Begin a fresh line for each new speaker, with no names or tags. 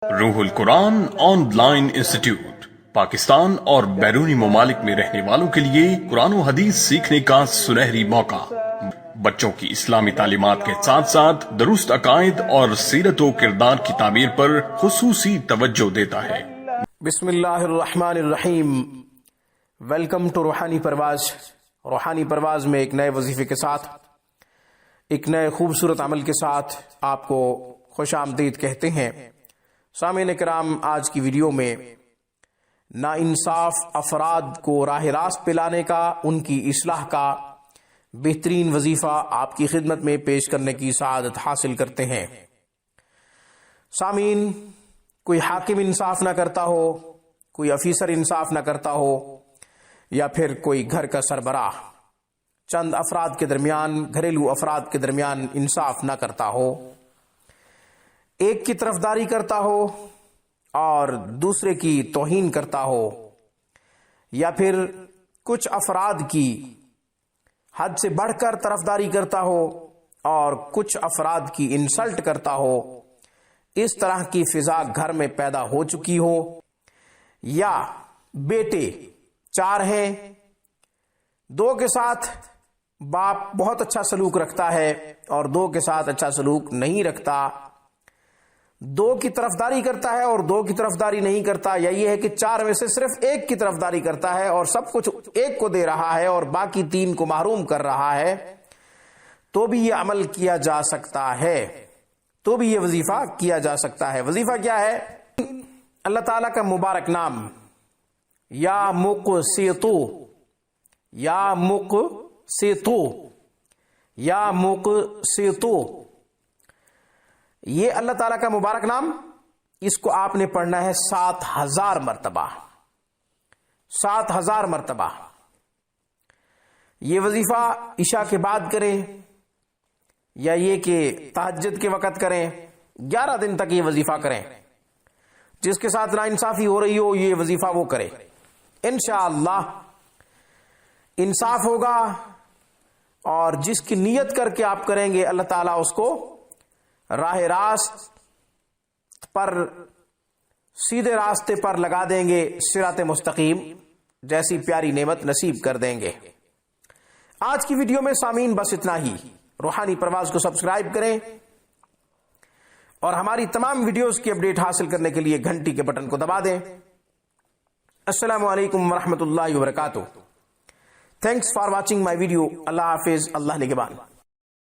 روح القرآن on line institute Pakistan اور بیرونی ممالک میں رہنے والوں کے لیے قرآن و حدیث سیکھنے کا سنہری موقع۔ بچوں کی اسلامی تعلیمات کے ساتھ ساتھ درست عقائد اور سیرت و کردار کی تعمیر پر خصوصی توجہ دیتا ہے۔
بسم اللہ الرحمن الرحیم۔ ویلکم ٹو روحانی پرواز۔ روحانی پرواز میں ایک نئے وظیفے کے ساتھ، ایک نئے خوبصورت عمل کے ساتھ آپ کو خوش آمدید کہتے ہیں۔ سامعین کرام، آج کی ویڈیو میں ناانصاف افراد کو راہ راست پہ لانے کا، ان کی اصلاح کا بہترین وظیفہ آپ کی خدمت میں پیش کرنے کی سعادت حاصل کرتے ہیں۔ سامعین، کوئی حاکم انصاف نہ کرتا ہو، کوئی افیسر انصاف نہ کرتا ہو، یا پھر کوئی گھر کا سربراہ چند افراد کے درمیان، گھریلو افراد کے درمیان انصاف نہ کرتا ہو، ایک کی طرفداری کرتا ہو اور دوسرے کی توہین کرتا ہو، یا پھر کچھ افراد کی حد سے بڑھ کر طرفداری کرتا ہو اور کچھ افراد کی انسلٹ کرتا ہو، اس طرح کی فضا گھر میں پیدا ہو چکی ہو، یا بیٹے 4 ہیں، 2 کے ساتھ باپ بہت اچھا سلوک رکھتا ہے اور 2 کے ساتھ اچھا سلوک نہیں رکھتا، 2 کی طرفداری کرتا ہے اور 2 کی طرفداری نہیں کرتا، یا یہ ہے کہ 4 میں سے صرف 1 کی طرفداری کرتا ہے اور سب کچھ 1 کو دے رہا ہے اور باقی 3 کو محروم کر رہا ہے، تو بھی یہ عمل کیا جا سکتا ہے، تو بھی یہ وظیفہ کیا جا سکتا ہے۔ وظیفہ کیا ہے؟ اللہ تعالیٰ کا مبارک نام یا مقسطو، یا مقسطو، یا مقسطو، یہ اللہ تعالیٰ کا مبارک نام، اس کو آپ نے پڑھنا ہے 7000 مرتبہ، 7000 مرتبہ۔ یہ وظیفہ عشاء کے بعد کریں یا یہ کہ تہجد کے وقت کریں، 11 دن تک یہ وظیفہ کریں۔ جس کے ساتھ ناانصافی ہو رہی ہو، یہ وظیفہ وہ کرے، انشاءاللہ انصاف ہوگا، اور جس کی نیت کر کے آپ کریں گے اللہ تعالیٰ اس کو راہ راست پر، سیدھے راستے پر لگا دیں گے، صراط مستقیم جیسی پیاری نعمت نصیب کر دیں گے۔ آج کی ویڈیو میں سامعین بس اتنا ہی۔ روحانی پرواز کو سبسکرائب کریں اور ہماری تمام ویڈیوز کی اپڈیٹ حاصل کرنے کے لیے گھنٹی کے بٹن کو دبا دیں۔ السلام علیکم ورحمۃ اللہ وبرکاتہ۔ Thanks for watching my video. اللہ حافظ، اللہ نگہبان۔